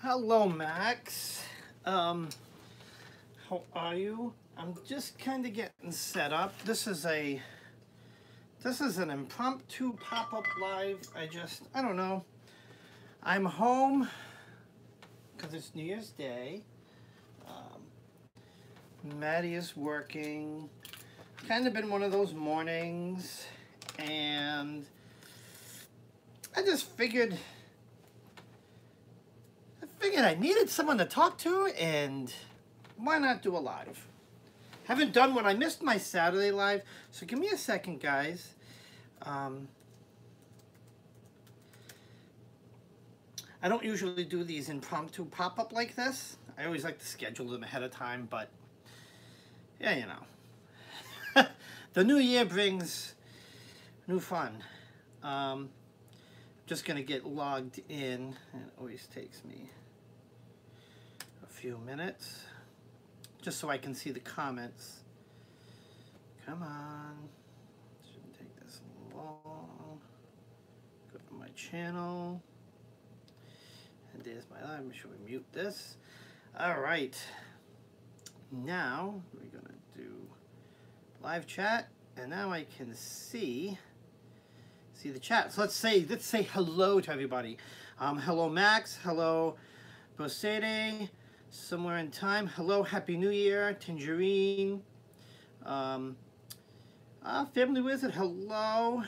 Hello, Max. How are you? I'm just kind of getting set up. This is an impromptu pop-up live. I don't know. I'm home because it's New Year's Day. Maddie is working. Kind of been one of those mornings, and I just figured I needed someone to talk to, and why not do a live? Haven't done one. I missed my Saturday live, so give me a second, guys. I don't usually do these impromptu pop-up like this. I always like to schedule them ahead of time, but yeah, you know. The new year brings new fun. Just gonna get logged in, and it always takes me a few minutes just so I can see the comments. Come on, shouldn't take this long. Go to my channel, and there's my live. Make sure we mute this. All right, now we're gonna do live chat, and now I can see the chat. So let's say hello to everybody. Hello Max, hello Bosede, somewhere in time. Hello, Happy New Year, Tangerine. Family Wizard, hello.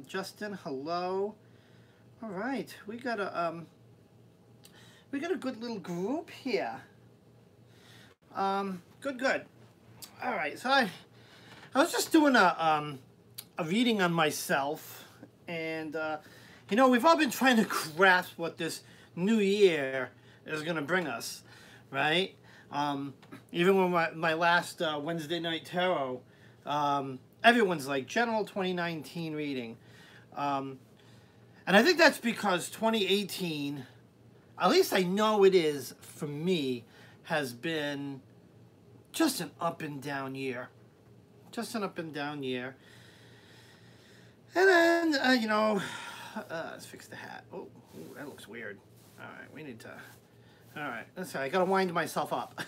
Justin, hello. All right, we got a good little group here. Good. All right, so I was just doing a reading on myself, and you know, we've all been trying to grasp what this new year is going to bring us, right? Even when my last Wednesday night tarot, everyone's like general 2019 reading, and I think that's because 2018, at least I know it is for me, has been just an up and down year. Just an up and down year. And then, you know, let's fix the hat. Oh, that looks weird. All right, we need to... All right, that's all right. I got to wind myself up.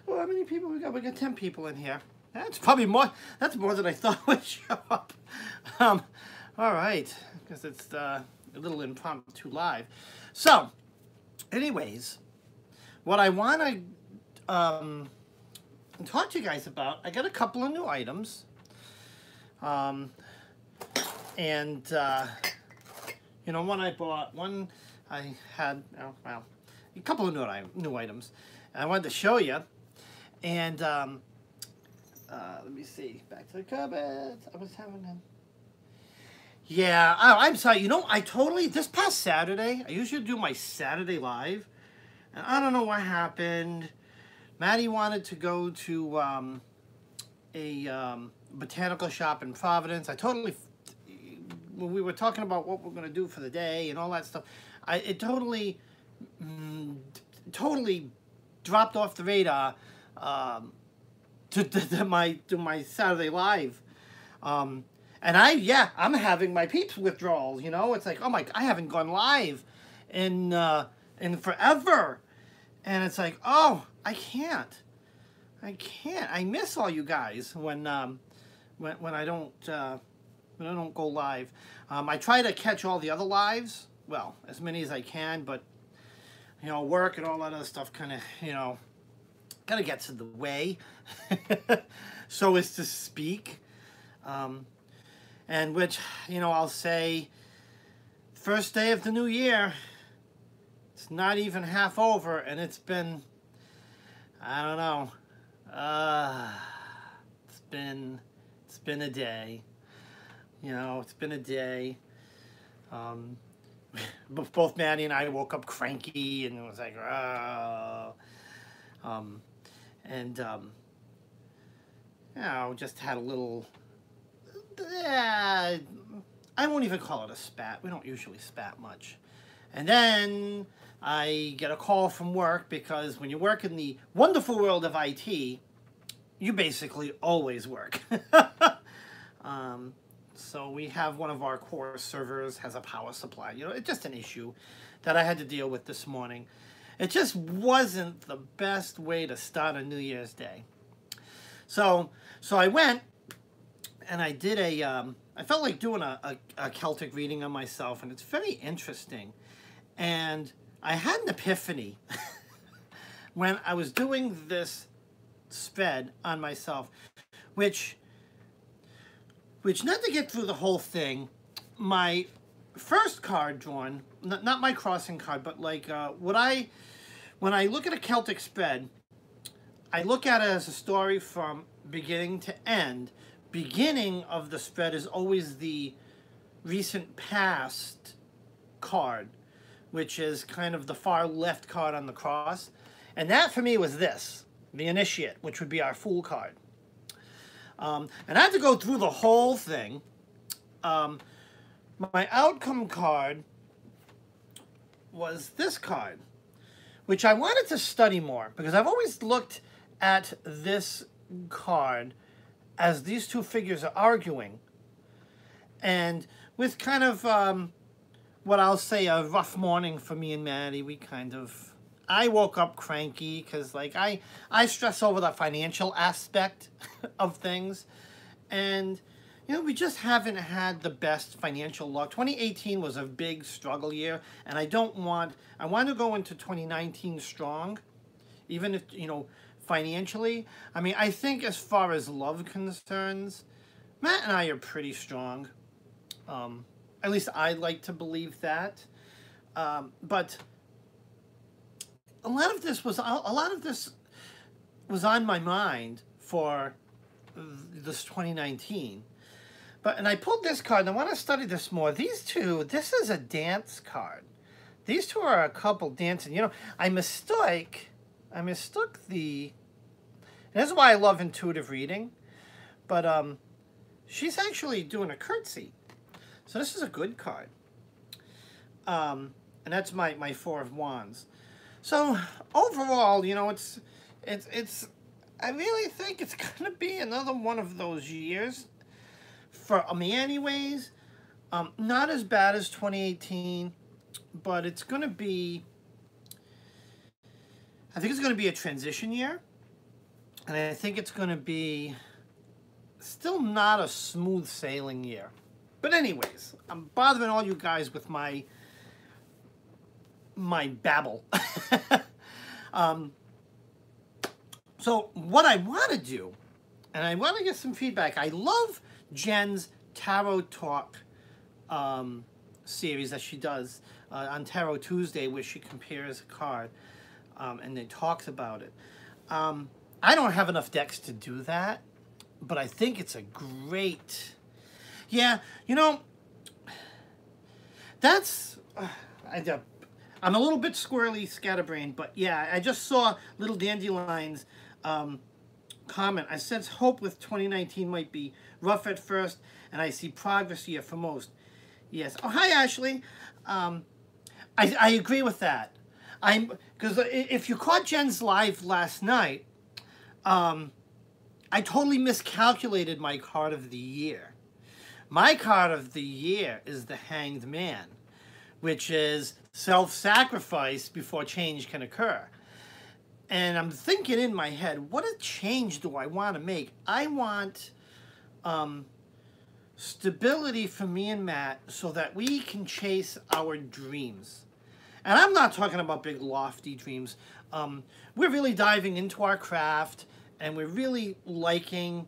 Well, how many people we got? We got 10 people in here. That's probably more. That's more than I thought would show up. All right, because it's a little impromptu live. So, anyways, what I want to talk to you guys about, I got a couple of new items. You know, one I bought, one I had, oh, well, a couple of new items. And I wanted to show you. And let me see, back to the cupboards. I was having them. Yeah, I'm sorry. You know, this past Saturday, I usually do my Saturday live. And I don't know what happened. Maddie wanted to go to a botanical shop in Providence. When we were talking about what we're going to do for the day and all that stuff, it totally dropped off the radar to my Saturday live. And I'm having my peeps withdrawals, you know. It's like, oh my, I haven't gone live in forever. And it's like, oh, I can't. I miss all you guys when I don't go live. I try to catch all the other lives, well, as many as I can, but you know, work and all that other stuff kind of, you know, kind of gets in the way, so as to speak. And which, you know, I'll say, first day of the new year, it's not even half over, and it's been, I don't know, it's been a day. You know, it's been a day. Both Maddie and I woke up cranky, and it was like, oh. You know, just had a little, I won't even call it a spat. We don't usually spat much. And then I get a call from work, because when you work in the wonderful world of IT, you basically always work. So we have one of our core servers has a power supply. You know, it's just an issue that I had to deal with this morning. It just wasn't the best way to start a New Year's Day. So I went and I did I felt like doing a Celtic reading on myself, and it's very interesting. And I had an epiphany when I was doing this spread on myself, which not to get through the whole thing, my first card drawn, not my crossing card, but like when I look at a Celtic spread, I look at it as a story from beginning to end. Beginning of the spread is always the recent past card, which is kind of the far left card on the cross. And that for me was this, the Initiate, which would be our Fool card. And I had to go through the whole thing. My outcome card was this card, which I wanted to study more because I've always looked at this card as these two figures are arguing. And with kind of what I'll say a rough morning for me and Maddie, I woke up cranky because like I stress over the financial aspect of things. And you know, we just haven't had the best financial luck. 2018 was a big struggle year, and I want to go into 2019 strong, even if, you know, financially. I mean, I think as far as love concerns, Matt and I are pretty strong. At least I like to believe that. But a lot of this was on my mind for this 2019. And I pulled this card, and I want to study this more. These two, this is a dance card. These two are a couple dancing. You know, I mistook the... And this is why I love intuitive reading. But she's actually doing a curtsy. So this is a good card. And that's my Four of Wands. So overall, you know, it's I really think it's going to be another one of those years. For me anyways, not as bad as 2018, but it's going to be, I think it's going to be a transition year, and I think it's going to be still not a smooth sailing year. But anyways, I'm bothering all you guys with my babble. So what I want to do, and I want to get some feedback, I love Jen's Tarot Talk series that she does on Tarot Tuesday, where she compares a card and then talks about it. I don't have enough decks to do that, but I think it's a great... Yeah, you know, that's... I'm a little bit squirrely, scatterbrained, but yeah, I just saw Little Dandelion's comment. I sense hope with 2019 might be rough at first, and I see progress here for most. Yes. Oh, hi, Ashley. I agree with that. Because if you caught Jen's live last night, I totally miscalculated my card of the year. My card of the year is the Hanged Man, which is self-sacrifice before change can occur. And I'm thinking in my head, what a change do I want to make? I want stability for me and Matt so that we can chase our dreams. And I'm not talking about big lofty dreams. We're really diving into our craft, and we're really liking,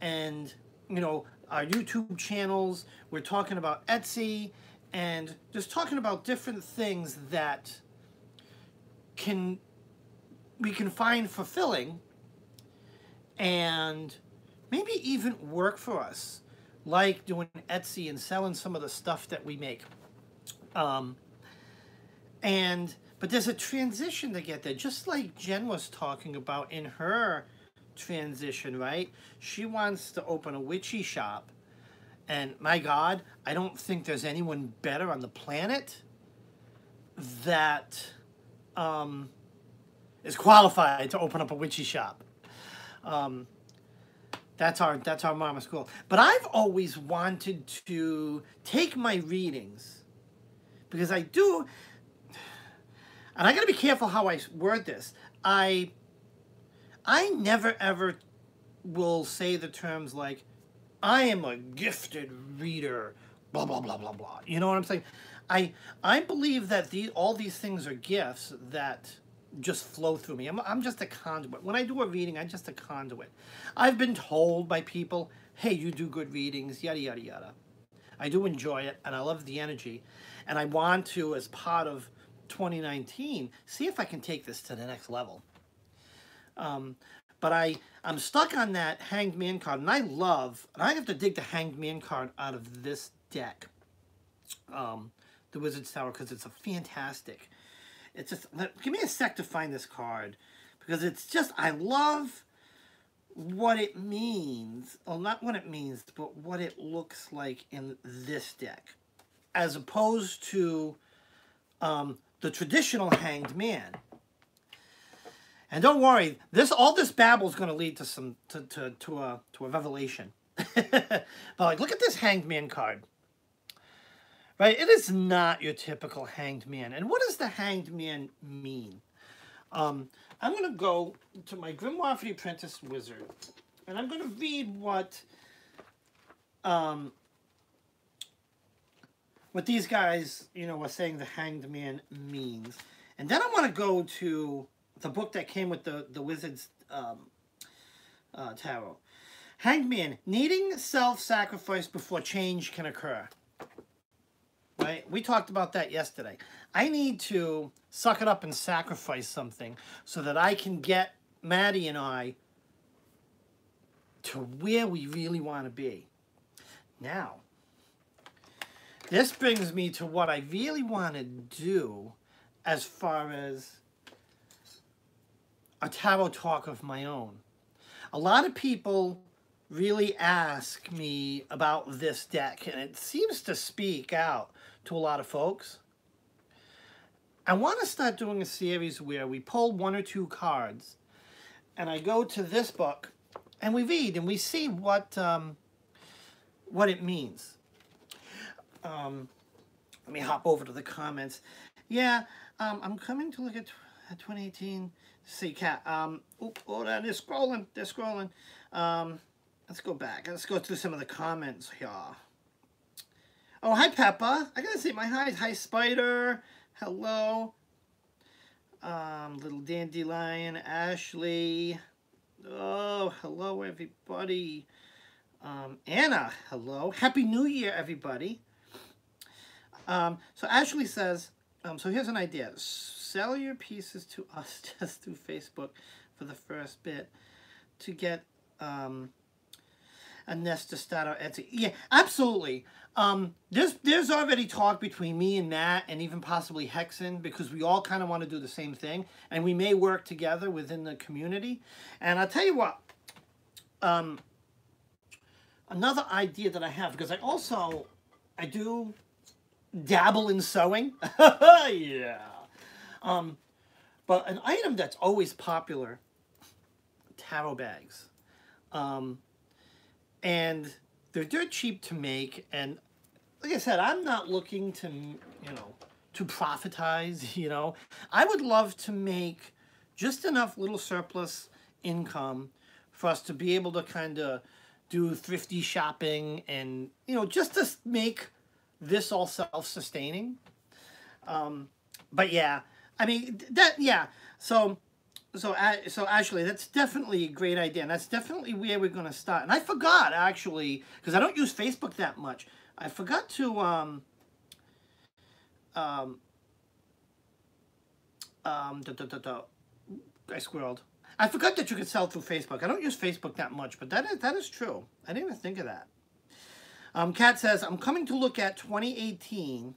and you know, our YouTube channels. We're talking about Etsy, and just talking about different things that we can find fulfilling and maybe even work for us, like doing Etsy and selling some of the stuff that we make. But there's a transition to get there, just like Jen was talking about in her transition, right? She wants to open a witchy shop, and my God, I don't think there's anyone better on the planet that is qualified to open up a witchy shop. That's our mama school. But I've always wanted to take my readings, because I do, and I got to be careful how I word this. I never ever will say the terms like, I am a gifted reader, blah blah blah blah blah. You know what I'm saying? I believe that all these things are gifts that just flow through me. I'm just a conduit. When I do a reading, I'm just a conduit. I've been told by people, hey, you do good readings, yada yada yada. I do enjoy it, and I love the energy, and I want to, as part of 2019, see if I can take this to the next level. But I'm stuck on that Hanged Man card, and I have to dig the Hanged Man card out of this deck, the Wizard's Tower, because it's a fantastic. It's just, give me a sec to find this card, because it's just, I love what it means. Well, not what it means, but what it looks like in this deck, as opposed to the traditional Hanged Man. And don't worry, all this babble is going to lead to a revelation. But like, look at this Hanged Man card. Right? It is not your typical Hanged Man. And what does the Hanged Man mean? I'm going to go to my Grimoire for the Apprentice Wizard, and I'm going to read what these guys, are saying the Hanged Man means. And then I want to go to the book that came with the Wizard's Tarot. Hanged Man, needing self-sacrifice before change can occur. Right? We talked about that yesterday. I need to suck it up and sacrifice something so that I can get Maddie and I to where we really want to be. Now, this brings me to what I really want to do as far as a tarot talk of my own. A lot of people really ask me about this deck, and it seems to speak out to a lot of folks. I want to start doing a series where we pull one or two cards, and I go to this book, and we read, and we see what it means. Let me hop over to the comments. Yeah, I'm coming to look at 2018. See, Cat. Hold on, they're scrolling. They're scrolling. Let's go back. Let's go through some of the comments here. Oh, hi, Peppa. I gotta say my hi. Hi, Spider. Hello. Little Dandelion. Ashley. Oh, hello, everybody. Anna, hello. Happy New Year, everybody. So Ashley says, so here's an idea. Sell your pieces to us just through Facebook for the first bit to get a nest to start our Etsy. Yeah, absolutely. There's already talk between me and Nat, and even possibly Hexen, because we all kind of want to do the same thing, and we may work together within the community. And I'll tell you what, another idea that I have, because I do dabble in sewing. Yeah. But an item that's always popular, tarot bags. And they're dirt cheap to make, and like I said, I'm not looking to, to profitize, I would love to make just enough little surplus income for us to be able to kind of do thrifty shopping and, just to make this all self-sustaining. But yeah, I mean, So actually, that's definitely a great idea, and that's definitely where we're going to start. And I forgot, actually, because I don't use Facebook that much. I forgot to I squirreled. I forgot that you could sell through Facebook. I don't use Facebook that much, but that is true. I didn't even think of that. Kat says, I'm coming to look at 2018.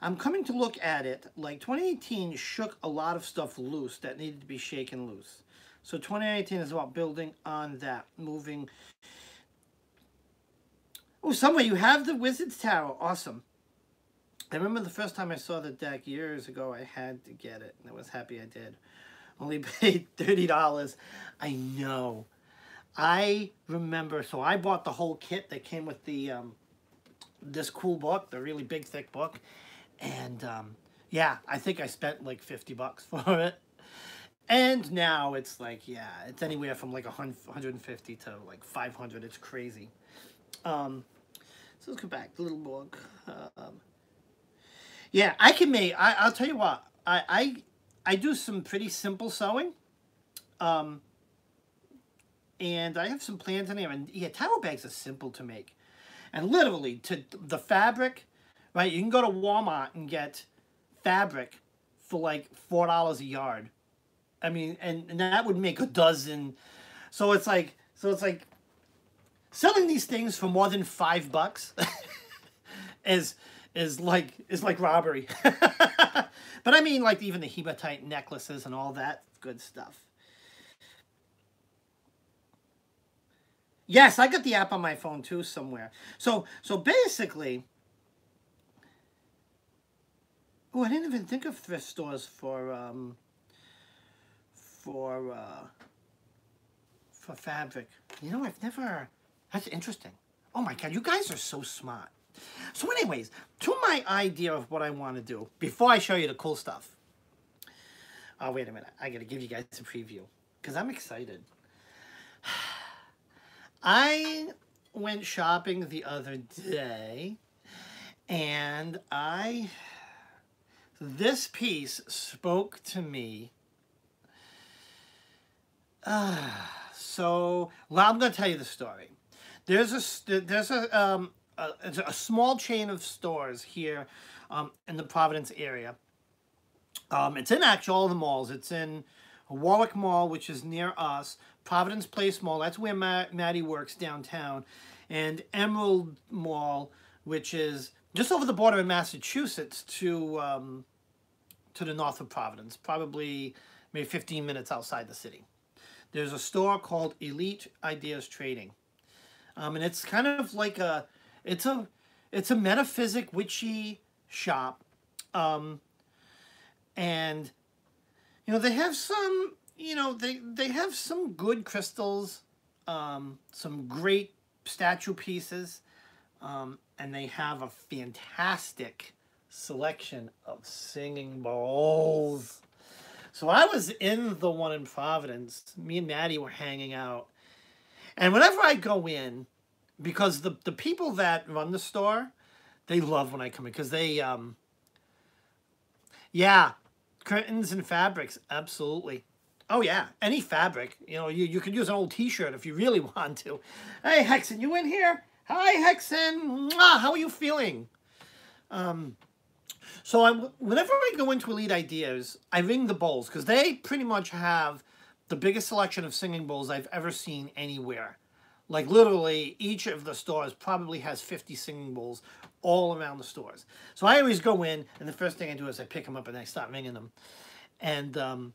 I'm coming to look at it like 2018 shook a lot of stuff loose that needed to be shaken loose. So 2018 is about building on that, moving. Oh, somewhere you have the Wizard's Tarot. Awesome. I remember the first time I saw the deck years ago, I had to get it, and I was happy I did. Only paid $30. I know. I remember, so I bought the whole kit that came with the this cool book, the really big thick book, and yeah, I think I spent like $50 for it. And now it's like, yeah, it's anywhere from like 150 to like 500. It's crazy. So let's go back. The little book. Yeah, I can make. I'll tell you what. I do some pretty simple sewing. And I have some plans in there. And yeah, towel bags are simple to make. And literally, to the fabric, right? You can go to Walmart and get fabric for like $4 a yard. I mean, and that would make a dozen. So it's like selling these things for more than $5 is like robbery. But I mean, like even the hematite necklaces and all that good stuff. Yes, I got the app on my phone too somewhere. So basically, oh, I didn't even think of thrift stores for fabric. You know, I've never. That's interesting. Oh my God, you guys are so smart. So anyways, to my idea of what I want to do, before I show you the cool stuff. Oh, wait a minute. I got to give you guys a preview because I'm excited. I went shopping the other day and this piece spoke to me. So, well, I'm going to tell you the story. There's a small chain of stores here in the Providence area. It's in actually all the malls. It's in Warwick Mall, which is near us. Providence Place Mall, that's where Maddie works downtown. And Emerald Mall, which is just over the border in Massachusetts to the north of Providence. Probably maybe 15 minutes outside the city. There's a store called Elite Ideas Trading. And it's kind of like it's a metaphysic witchy shop. And you know, they have some, you know, they have some good crystals, some great statue pieces, and they have a fantastic selection of singing bowls. So I was in the one in Providence. Me and Maddie were hanging out. And whenever I go in, because the people that run the store, they love when I come in. Because they, yeah, curtains and fabrics, absolutely. Oh, yeah, any fabric. You know, you could use an old T-shirt if you really want to. Hey, Hexen, you in here? Hi, Hexen. Mwah, how are you feeling? So whenever I go into Elite Ideas, I ring the bowls because they pretty much have the biggest selection of singing bowls I've ever seen anywhere. Like literally each of the stores probably has 50 singing bowls all around the stores. So I always go in and the first thing I do is I pick them up and I start ringing them. And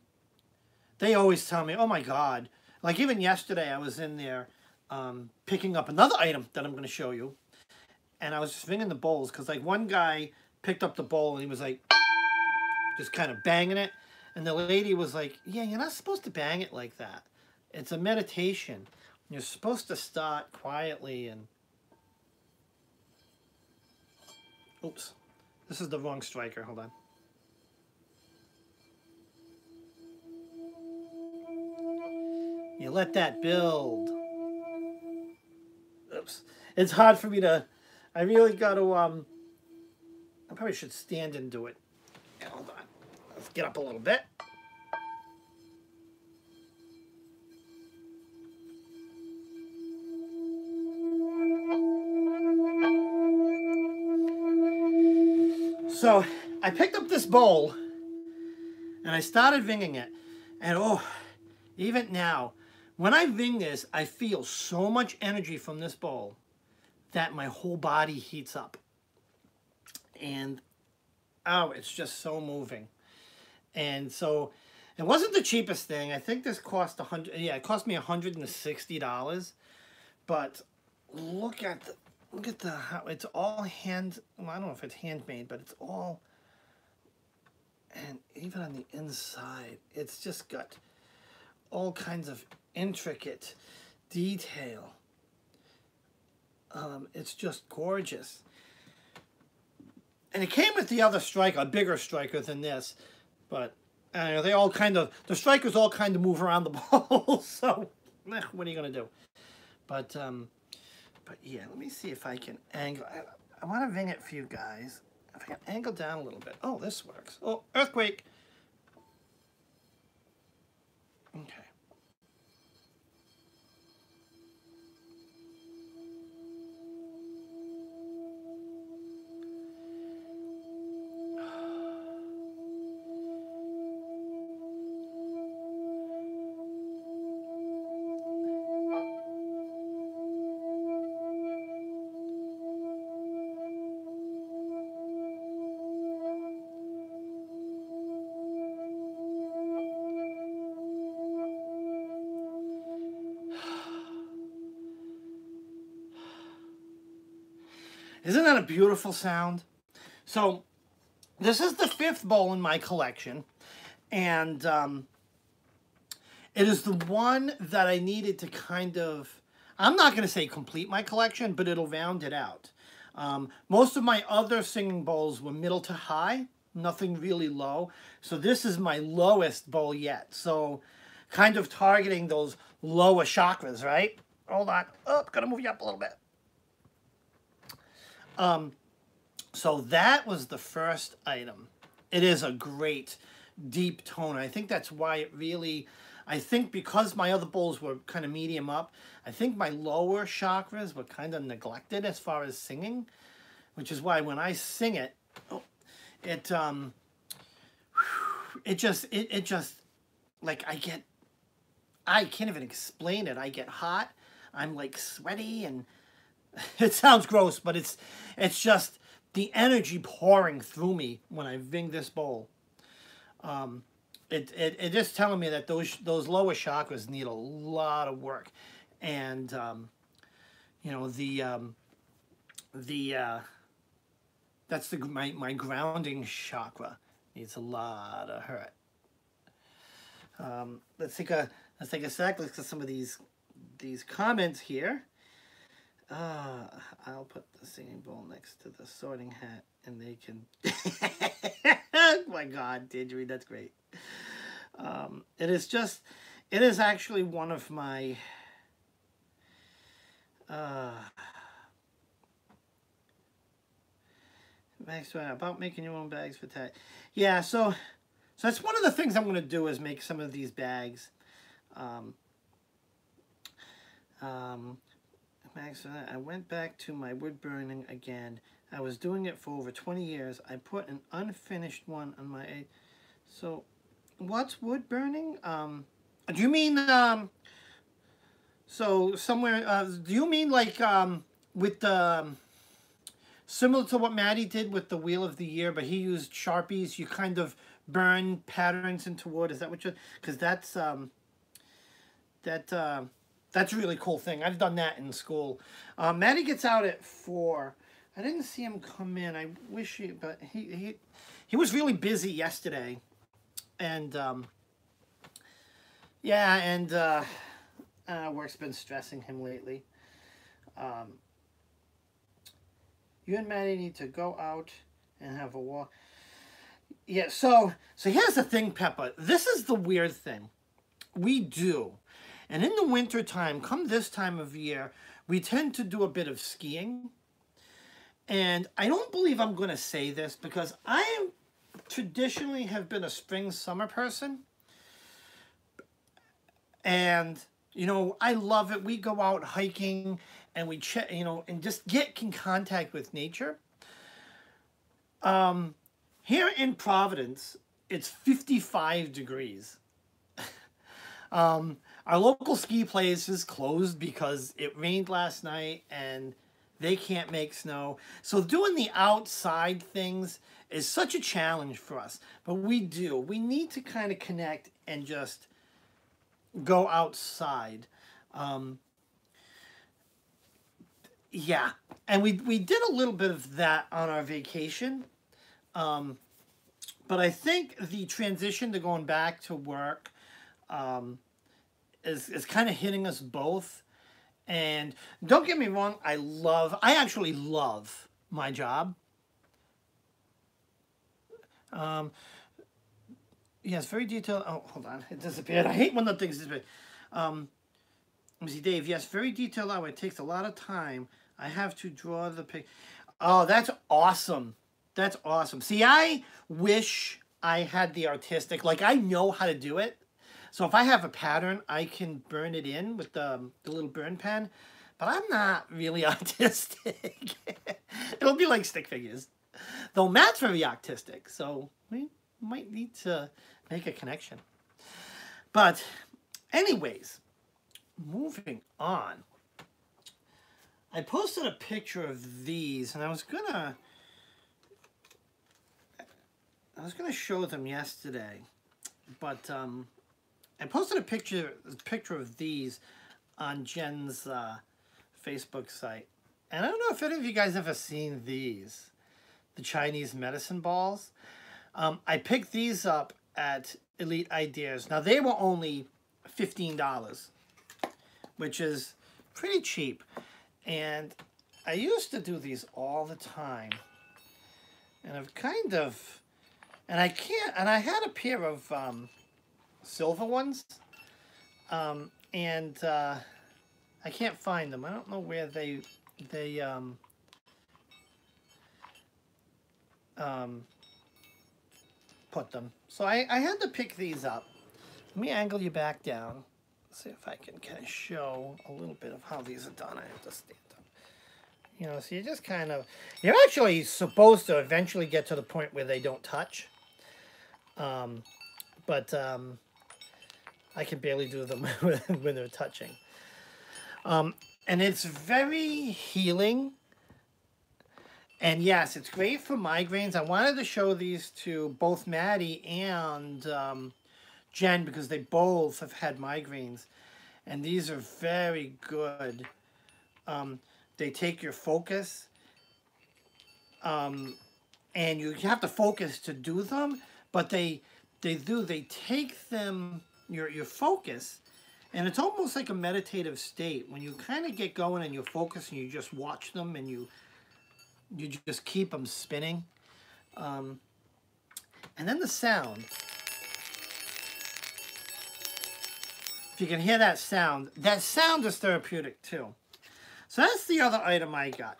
they always tell me, oh my God. Like even yesterday I was in there picking up another item that I'm going to show you. And I was just ringing the bowls because like one guy picked up the bowl and he was like just kind of banging it, and the lady was like, yeah, you're not supposed to bang it like that. It's a meditation. You're supposed to start quietly. And oops, this is the wrong striker. Hold on. You let that build. Oops, it's hard for me to, I really got to I probably should stand and do it. Yeah, hold on. Let's get up a little bit. So I picked up this bowl and I started ringing it. And oh, even now, when I ring this, I feel so much energy from this bowl that my whole body heats up. And oh, it's just so moving. And so it wasn't the cheapest thing. I think this cost it cost me $160. But look at how it's all hand, well, I don't know if it's handmade, but it's all, and even on the inside, it's just got all kinds of intricate detail. It's just gorgeous. And it came with the other striker, a bigger striker than this. But they all kind of, the strikers all kind of move around the ball. So, what are you going to do? But yeah, let me see if I can angle. I want to wing it for you guys. If I can angle down a little bit. Oh, this works. Oh, earthquake. Okay. Isn't that a beautiful sound? So, this is the 5th bowl in my collection, and it is the one that I needed to kind of, I'm not going to say complete my collection, but it'll round it out. Most of my other singing bowls were middle to high, nothing really low. So this is my lowest bowl yet. So kind of targeting those lower chakras, right? Hold on. Oh, gotta move you up a little bit. So that was the first item. It is a great deep tone. I think that's why it really, I think because my other bowls were kind of medium up, I think my lower chakras were kind of neglected as far as singing, which is why when I sing it, it just, like I can't even explain it. I get hot. I'm like sweaty and it sounds gross, but it's just the energy pouring through me when I wing this bowl. It just telling me that those lower chakras need a lot of work, and you know that's my grounding chakra needs a lot of hurt. Let's take a sec. Let's look at some of these comments here. I'll put the singing bowl next to the sorting hat, and they can. Oh my God, Tangerine, that's great. It is actually one of my. Bags about making your own bags for tag. Yeah, so that's one of the things I'm going to do is make some of these bags. Max, I went back to my wood burning again. I was doing it for over 20 years. I put an unfinished one on my... So, what's wood burning? Do you mean, so somewhere, do you mean like, with the, similar to what Maddie did with the Wheel of the Year, but he used Sharpies, you kind of burn patterns into wood, is that what you're, because that's a really cool thing. I've done that in school. Maddie gets out at 4. I didn't see him come in. I wish he, but he was really busy yesterday, and yeah, and work's been stressing him lately. You and Maddie need to go out and have a walk. Yeah. So here's the thing, Peppa. This is the weird thing. We do. And in the winter time, come this time of year, we tend to do a bit of skiing. And I don't believe I'm going to say this because I traditionally have been a spring-summer person. And, you know, I love it. We go out hiking and we check, you know, and just get in contact with nature. Here in Providence, it's 55 degrees. Our local ski place is closed because it rained last night and they can't make snow. So doing the outside things is such a challenge for us. But we do. We need to kind of connect and just go outside. Yeah. And we did a little bit of that on our vacation. But I think the transition to going back to work is kind of hitting us both. And don't get me wrong, I actually love my job. Yes, very detailed. Oh, hold on, it disappeared. I hate when the things disappear. Let me see, Dave. Yes, very detailed hour. It takes a lot of time. I have to draw the pic. Oh, that's awesome. That's awesome. See, I wish I had the artistic. Like, I know how to do it. So if I have a pattern, I can burn it in with the little burn pen. But I'm not really artistic. It'll be like stick figures. Though Matt's very artistic, so we might need to make a connection. But anyways, moving on. I posted a picture of these, and I was gonna show them yesterday, but I posted a picture of these on Jen's Facebook site, and I don't know if any of you guys ever seen these, the Chinese medicine balls. I picked these up at Elite Ideas. Now they were only $15, which is pretty cheap. And I used to do these all the time. And I've kind of, and I had a pair of silver ones. And I can't find them. I don't know where they put them. So I had to pick these up. Let me angle you back down. See if I can kind of show a little bit of how these are done. I have to stand up. You know, so you just kind of, you're actually supposed to eventually get to the point where they don't touch. But I can barely do them when they're touching. And it's very healing. And yes, it's great for migraines. I wanted to show these to both Maddie and Jen because they both have had migraines. And these are very good. They take your focus. And you have to focus to do them. But they take them, your focus. And it's almost like a meditative state. When you kind of get going and you focus and you just watch them and you just keep them spinning. And then the sound. If you can hear that sound is therapeutic too. So that's the other item I got.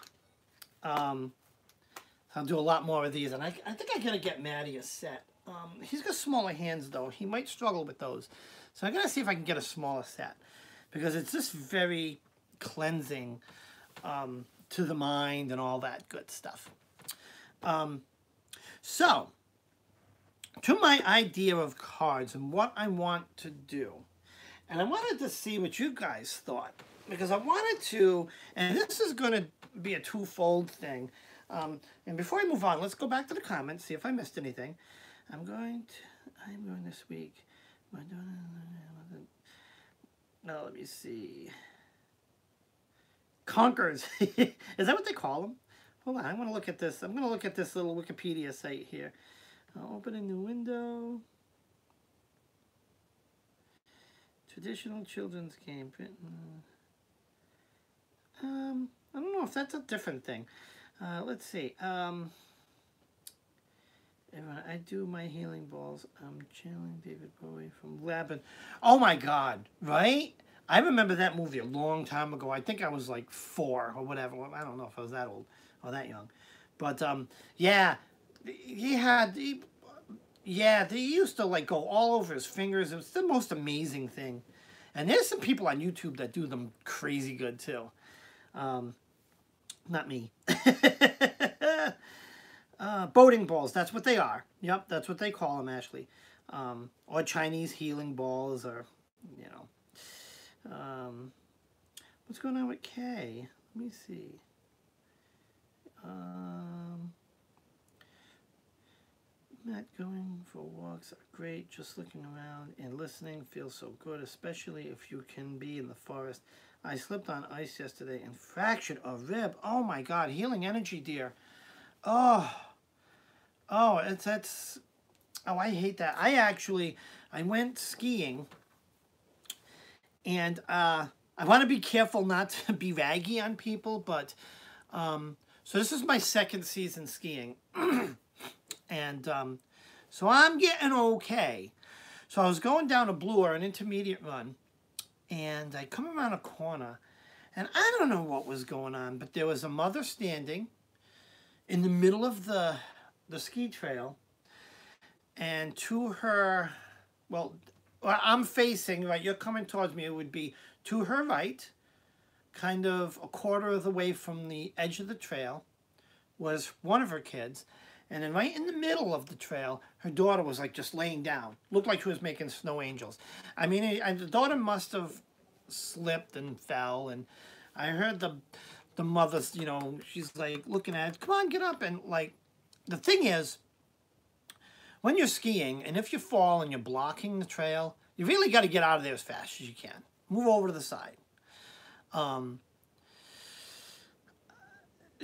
I'll do a lot more of these. And I think I gotta get Maddie a set. He's got smaller hands though. He might struggle with those. So I gotta see if I can get a smaller set. Because it's just very cleansing to the mind and all that good stuff. So, to my idea of cards and what I want to do. And I wanted to see what you guys thought. Because I wanted to, and this is going to be a twofold thing. And before I move on, let's go back to the comments, see if I missed anything. I'm going this week. No, let me see. Conkers. Is that what they call them? Hold on, I want to look at this. I'm going to look at this little Wikipedia site here. I'll open a new window. Traditional children's game. I don't know if that's a different thing. Let's see. I do my healing balls. I'm channeling David Bowie from Laban. Oh my God, right? I remember that movie a long time ago. I think I was like 4 or whatever. I don't know if I was that old or that young. But yeah, they used to like go all over his fingers. It was the most amazing thing. And there's some people on YouTube that do them crazy good too. Not me. Boating balls, that's what they are. Yep, that's what they call them, Ashley. Or Chinese healing balls, or, you know. What's going on with Kay? Let me see. Not going for walks are great. Just looking around and listening feels so good, especially if you can be in the forest. I slipped on ice yesterday and fractured a rib. Oh my God, healing energy, dear. Oh, I hate that. I went skiing, and I want to be careful not to be raggy on people, but so this is my second season skiing, and so I'm getting okay. So I was going down a Bloor, an intermediate run, and I come around a corner, and I don't know what was going on, but there was a mother standing in the middle of the ski trail, and to her, well, I'm facing, right, you're coming towards me, it would be to her right, kind of a quarter of the way from the edge of the trail, was one of her kids. And then right in the middle of the trail, her daughter was like just laying down. Looked like she was making snow angels. I mean, the daughter must have slipped and fell. And I heard the mother's, you know, she's like looking at it, come on, get up. And like, the thing is, when you're skiing, and if you fall and you're blocking the trail, you really got to get out of there as fast as you can. Move over to the side.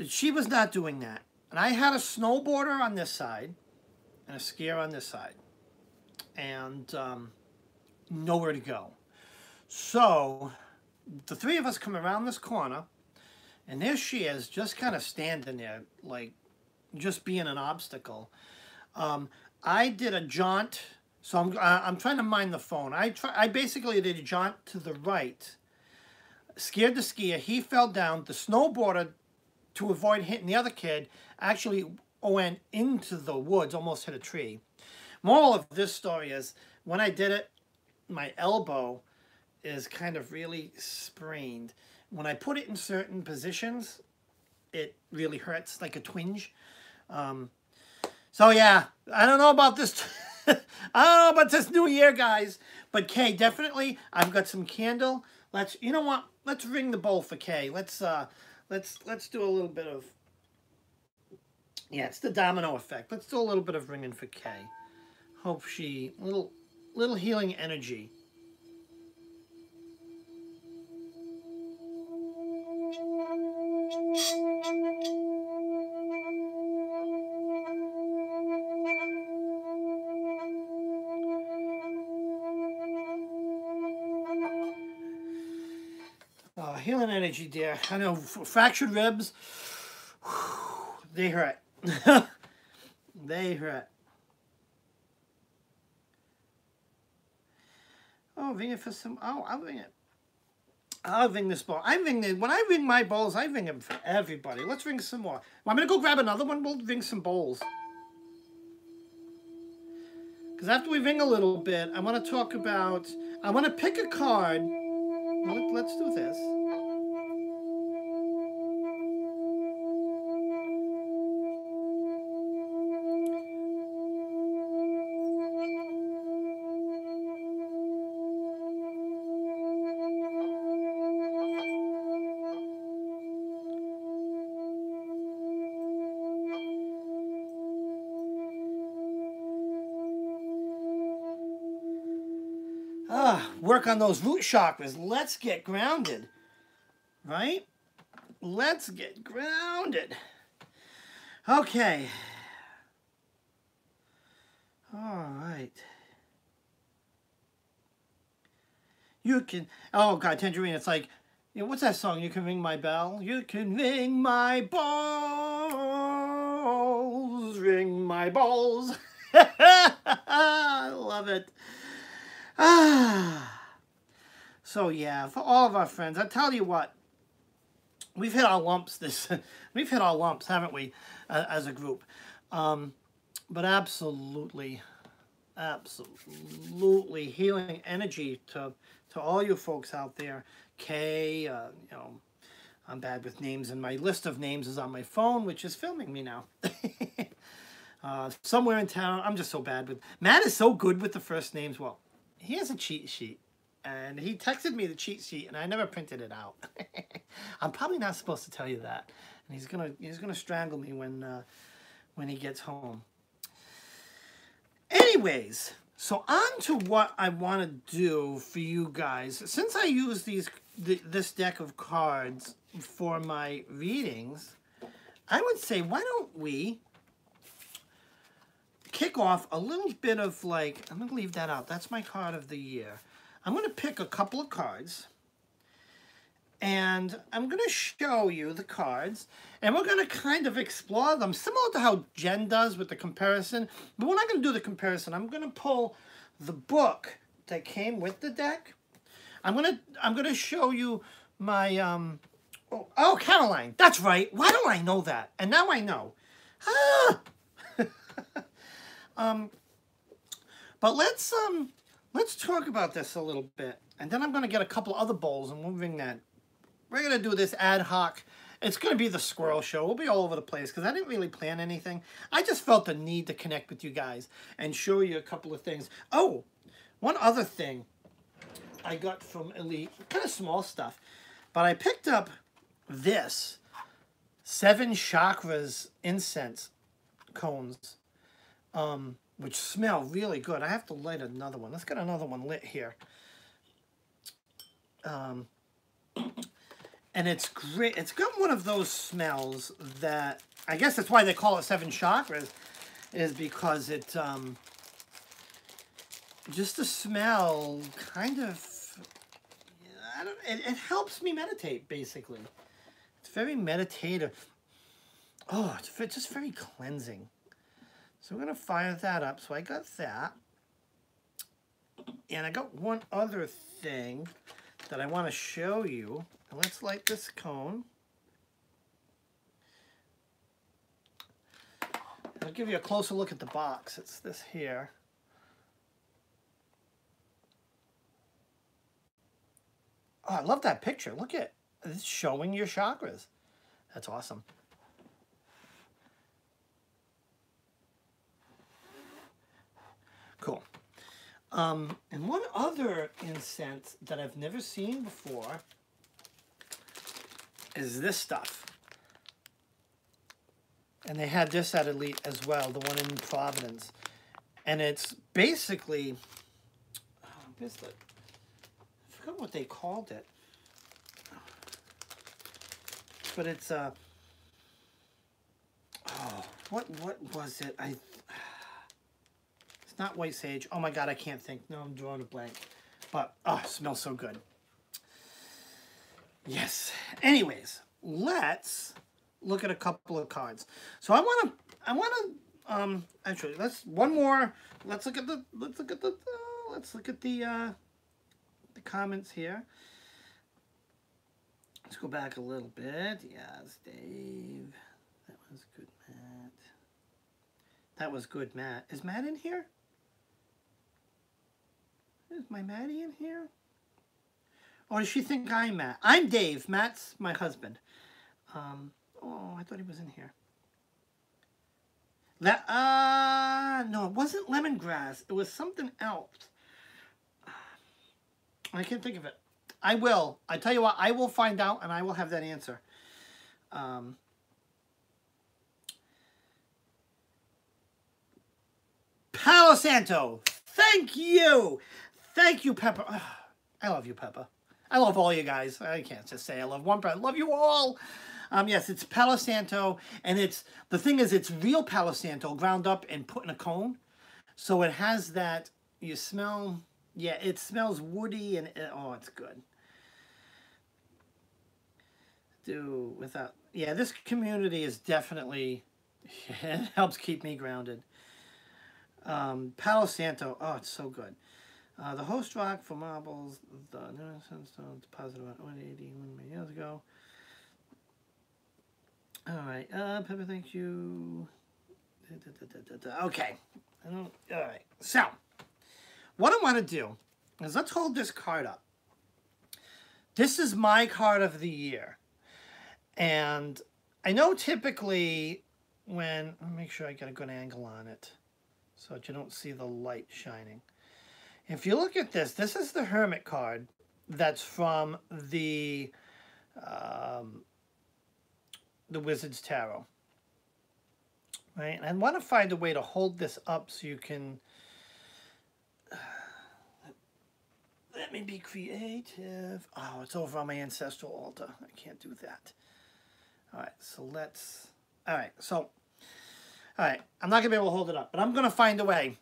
She was not doing that. And I had a snowboarder on this side and a skier on this side. And nowhere to go. So the three of us come around this corner, and there she is, just kind of standing there, like just being an obstacle. I did a jaunt, so I'm trying to mind the phone. I basically did a jaunt to the right, scared the skier. He fell down. The snowboarder, to avoid hitting the other kid, actually went into the woods, almost hit a tree. Moral of this story is, when I did it, my elbow is kind of really sprained. When I put it in certain positions, it really hurts, like a twinge. So yeah, I don't know about this. I don't know about this new year, guys. But Kay, definitely, I've got some candle. You know what? Let's ring the bowl for Kay. Let's do a little bit of, yeah, it's the domino effect. Let's do a little bit of ringing for Kay. Hope she, little healing energy. Healing energy, dear. I know, fractured ribs, they hurt. They hurt. Oh, ring it for some. Oh, I'll ring it. I'll ring this bowl. When I ring my bowls, I ring them for everybody. Let's ring some more. Want me to go grab another one? We'll ring some bowls. Because after we ring a little bit, I want to talk about, I want to pick a card. Well, let's do this. Work on those root chakras. Let's get grounded. Right? Let's get grounded. Okay. All right. You can, oh God, Tangerine, it's like, you know, what's that song? You can ring my bell. You can ring my balls. Ring my balls. I love it. So yeah, for all of our friends, I tell you what, we've hit our lumps we've hit our lumps, haven't we, as a group? But absolutely healing energy to all you folks out there. Kay, you know, I'm bad with names, and my list of names is on my phone, which is filming me now. Somewhere in town, I'm just so bad with, Matt is so good with the first names. Well, he has a cheat sheet, and he texted me the cheat sheet, and I never printed it out. I'm probably not supposed to tell you that, and he's gonna strangle me when he gets home. Anyways, so on to what I want to do for you guys. Since I use this deck of cards for my readings, I would say, why don't we kick off a little bit of, like, I'm going to leave that out. That's my card of the year. I'm going to pick a couple of cards, And I'm going to show you the cards, and we're going to kind of explore them, similar to how Jen does with the comparison. But we're not going to do the comparison. I'm going to pull the book that came with the deck. I'm gonna show you my oh, Caroline, that's right. Why do I know that? And now I know. Ah! But let's talk about this a little bit, and then I'm gonna get a couple other bowls and moving that. We're gonna do this ad hoc. It's gonna be the squirrel show. We'll be all over the place because I didn't really plan anything. I just felt the need to connect with you guys and show you a couple of things. Oh, one other thing I got from Elite, kind of small stuff, but I picked up this 7 Chakras incense cones, which smell really good. I have to light another one. Let's get another one lit here. And it's great. It's got one of those smells that, I guess that's why they call it 7 Chakras, is because it, just the smell kind of, it helps me meditate, basically. It's very meditative. Oh, it's just very cleansing. So we're going to fire that up. So I got that. And I got one other thing that I want to show you. Let's light this cone. I'll give you a closer look at the box. It's this here. Oh, I love that picture. Look at it. It's showing your chakras. That's awesome. Cool. And one other incense that I've never seen before is this stuff. And they had this at Elite as well, the one in Providence. And it's basically, I forgot what they called it. But it's what was it? It's not white sage. Oh my God, I can't think. No, I'm drawing a blank. But it smells so good. Yes. Anyways, let's look at a couple of cards. So I want to actually, let's look at the comments here. Let's go back a little bit. Yes, Dave. That was good, Matt. That was good, Matt. Is Matt in here? Is my Maddie in here? Or does she think I'm Matt? I'm Dave. Matt's my husband. Oh, I thought he was in here. No, it wasn't lemongrass. It was something else. I can't think of it. I will. I tell you what, I will find out and I will have that answer. Palo Santo. Thank you. Thank you, Pepper. I love you, Pepper. I love all you guys. I can't just say I love one, but I love you all. Yes, it's Palo Santo, and the thing is, it's real Palo Santo ground up and put in a cone. So it has that, you smell, yeah, it smells woody, and oh, it's good. Yeah, this community is definitely, it helps keep me grounded. Palo Santo, oh, it's so good. The host rock for marbles, the sandstone deposited about 181 years ago. All right, Pepper, thank you. Okay, all right. So, what I want to do is let's hold this card up. This is my card of the year, and I know typically when I'll make sure I get a good angle on it so that you don't see the light shining. If you look at this, this is the Hermit card that's from the Wizard's Tarot. Right? And I want to find a way to hold this up so you can... let me be creative. Oh, it's over on my ancestral altar. I can't do that. All right, so let's... All right, I'm not going to be able to hold it up, but I'm going to find a way.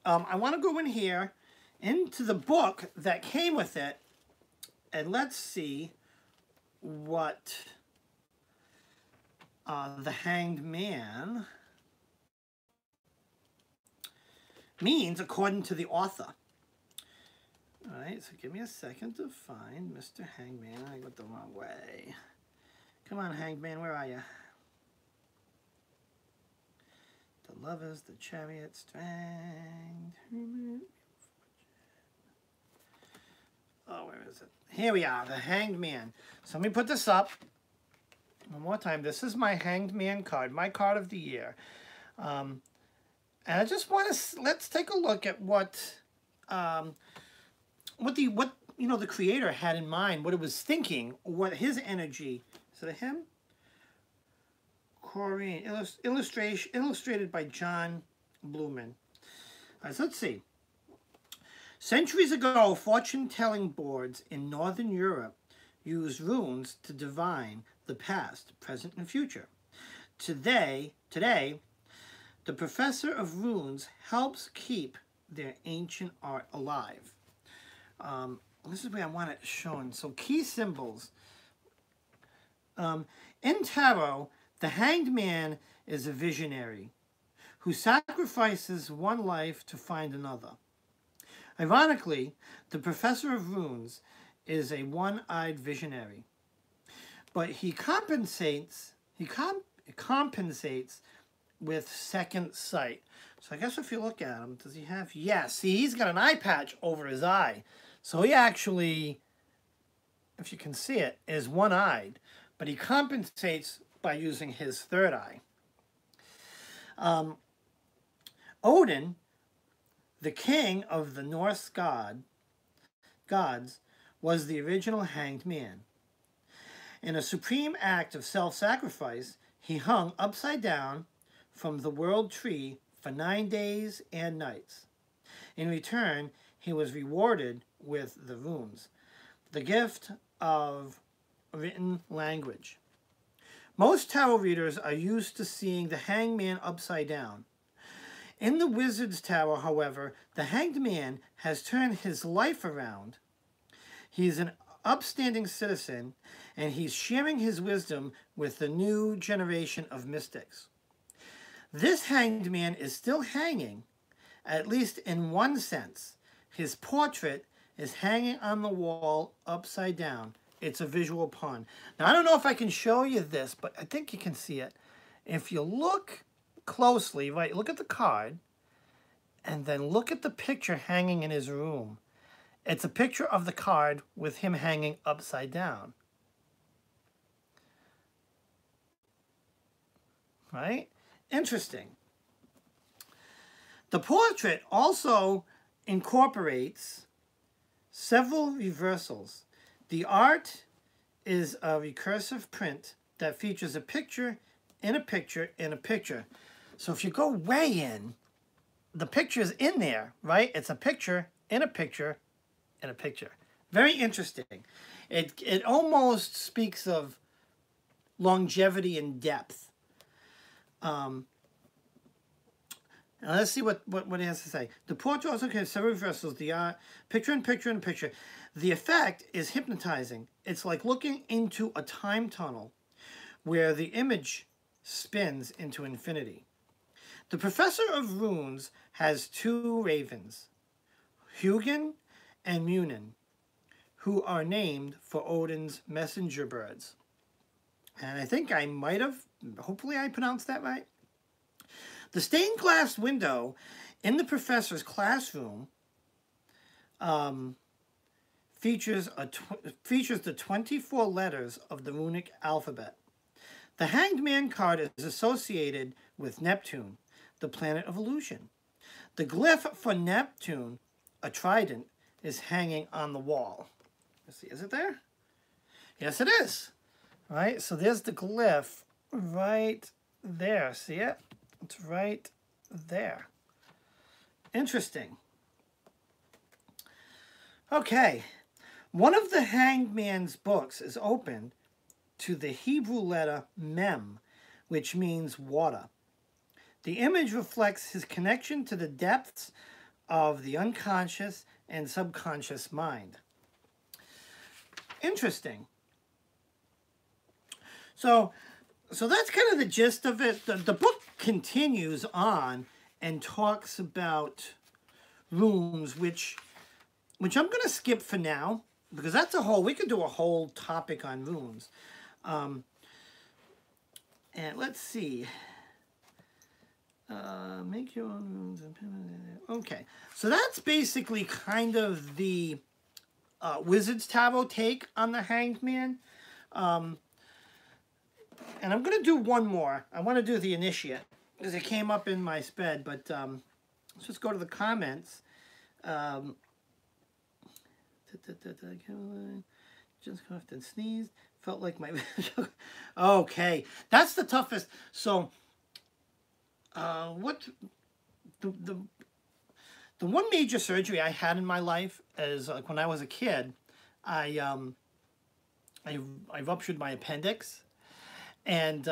I want to go in here into the book that came with it, and let's see what the Hanged Man means according to the author. All right, so give me a second to find Mr. Hangman. I went the wrong way. Come on, Hangman, where are you? The lovers, the chariot, strength, hermit. Oh, where is it? Here we are, the Hanged Man. So let me put this up one more time. This is my Hanged Man card, my card of the year. And I just want to, let's take a look at what the creator had in mind, what it was thinking, what his energy. Is it him? Corrine, illustrated by John Blumen. So let's see. Centuries ago, fortune-telling boards in Northern Europe used runes to divine the past, present, and future. Today, the professor of runes helps keep their ancient art alive. This is where I want it shown. So key symbols. In tarot, the Hanged Man is a visionary who sacrifices one life to find another. Ironically, the Professor of Runes is a one-eyed visionary, but he compensates with second sight. So I guess if you look at him, does he have? Yes, see, he's got an eye patch over his eye. So he actually, if you can see it, is one-eyed, but he compensates by using his third eye. Odin, the king of the Norse gods, was the original Hanged Man. In a supreme act of self-sacrifice, he hung upside down from the world tree for 9 days and nights. In return, he was rewarded with the runes, the gift of written language. Most tarot readers are used to seeing the Hanged Man upside down. In the Wizard's Tarot, however, the Hanged Man has turned his life around. He's an upstanding citizen, and he's sharing his wisdom with the new generation of mystics. This Hanged Man is still hanging, at least in one sense. His portrait is hanging on the wall upside down. It's a visual pun. Now, I don't know if I can show you this, but I think you can see it. If you look closely, right, look at the card, and then look at the picture hanging in his room. It's a picture of the card with him hanging upside down. Right? Interesting. The portrait also incorporates several reversals. The art is a recursive print that features a picture in a picture in a picture. So if you go way in, the picture's in there, right? It's a picture in a picture in a picture. Very interesting. It almost speaks of longevity and depth. Now let's see what it has to say. The portrait also has several reversals. The picture in picture in picture. The effect is hypnotizing. It's like looking into a time tunnel where the image spins into infinity. The Professor of Runes has two ravens, Hugin and Munin, who are named for Odin's messenger birds. And I think I might have, hopefully I pronounced that right. The stained glass window in the professor's classroom features the 24 letters of the runic alphabet. The Hanged Man card is associated with Neptune, the planet of illusion. The glyph for Neptune, a trident, is hanging on the wall. Let's see, is it there? Yes, it is. Right, so there's the glyph right there. See it? It's right there. Interesting. Okay, one of the Hanged Man's books is opened to the Hebrew letter Mem, which means water. The image reflects his connection to the depths of the unconscious and subconscious mind. Interesting. So, so that's kind of the gist of it. The book continues on and talks about runes, which I'm going to skip for now because that's a whole. We could do a whole topic on runes. And let's see. Make your own runes. Okay, so that's basically kind of the Wizard's Tarot take on the Hanged Man. And I'm going to do one more. I want to do the Initiate because it came up in my sped, but let's just go to the comments. Just coughed and sneezed. Felt like my... Okay, that's the toughest. So, what... The one major surgery I had in my life is like when I was a kid, I ruptured my appendix, and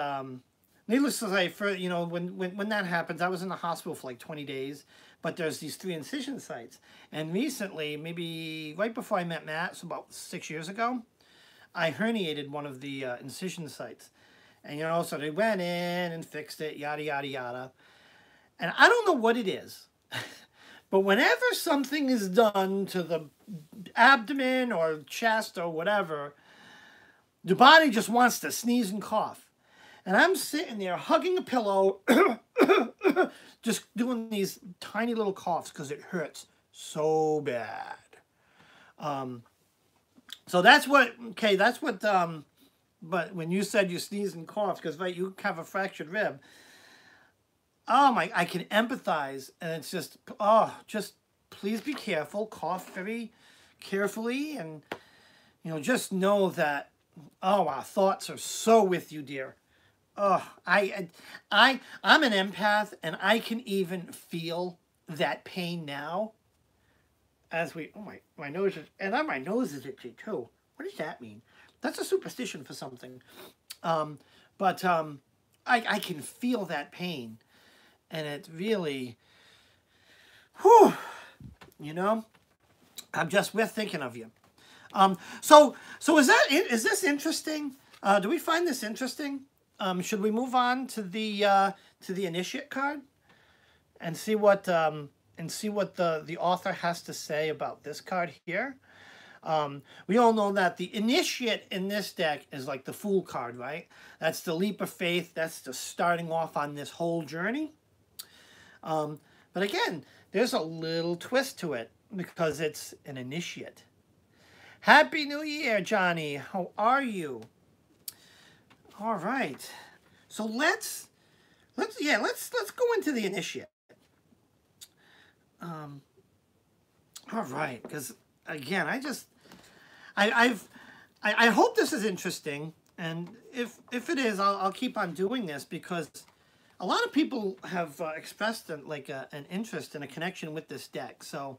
needless to say, for when that happens, I was in the hospital for like 20 days. But there's these 3 incision sites, and recently, maybe right before I met Matt, so about 6 years ago, I herniated one of the incision sites, and so they went in and fixed it, yada yada yada, and I don't know what it is. But whenever something is done to the abdomen or chest or whatever, the body just wants to sneeze and cough. And I'm sitting there hugging a pillow, just doing these tiny little coughs because it hurts so bad. So that's what, but when you said you sneeze and cough, because right, you have a fractured rib, oh my, I can empathize, and it's just, just please be careful, cough very carefully, and, just know that, our thoughts are so with you, dear. Oh, I'm an empath, and I can even feel that pain now. As my nose is, and my nose is itchy too. What does that mean? That's a superstition for something. But I can feel that pain, and it really, whew, we're thinking of you. So is this interesting? Do we find this interesting? Should we move on to the Initiate card and see what the author has to say about this card here? We all know that the Initiate in this deck is like the Fool card, right? That's the leap of faith. That's the starting off on this whole journey. But again, there's a little twist to it because it's an Initiate. Happy New Year, Johnny. How are you? All right, so let's go into the Initiate. All right, because again, I hope this is interesting, and if it is, I'll keep on doing this because a lot of people have expressed an interest and a connection with this deck. So,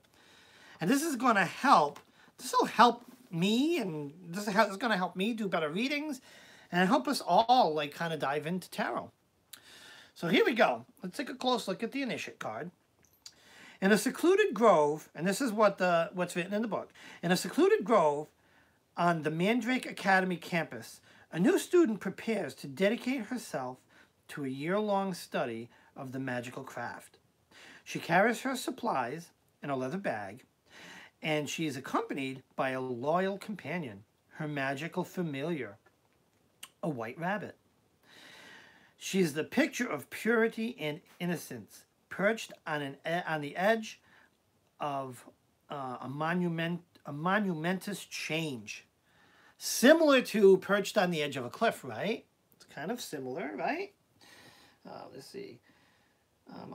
and this is going to help. This will help me, and this is going to help me do better readings. And help us all kind of dive into tarot. So here we go. Let's take a close look at the Initiate card. In a secluded grove, and this is what's written in the book. In a secluded grove on the Mandrake Academy campus, a new student prepares to dedicate herself to a year-long study of the magical craft. She carries her supplies in a leather bag, and she is accompanied by a loyal companion, her magical familiar, a white rabbit. She's the picture of purity and innocence, perched on the edge of a monumentous change. Similar to perched on the edge of a cliff, right? It's kind of similar, right? Let's see.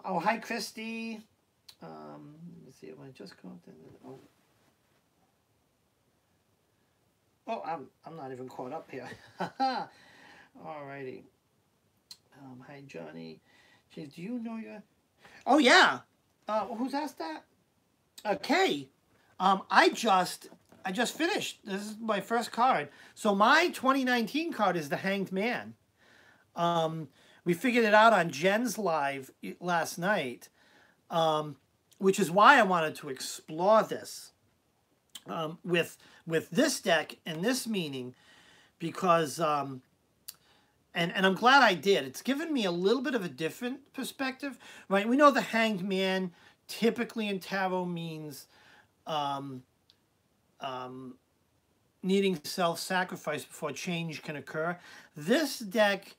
Oh, hi, Christy. Let me see if I just go. Oh, I'm not even caught up here. Alrighty. Hi, Johnny. Jeez, do you know your... Oh, yeah. Who's asked that? Kay. I just finished. This is my first card. So my 2019 card is the Hanged Man. We figured it out on Jen's live last night, which is why I wanted to explore this with this deck and this meaning, because and I'm glad I did. It's given me a little bit of a different perspective, right? We know the Hanged Man typically in tarot means um, needing self-sacrifice before change can occur. This deck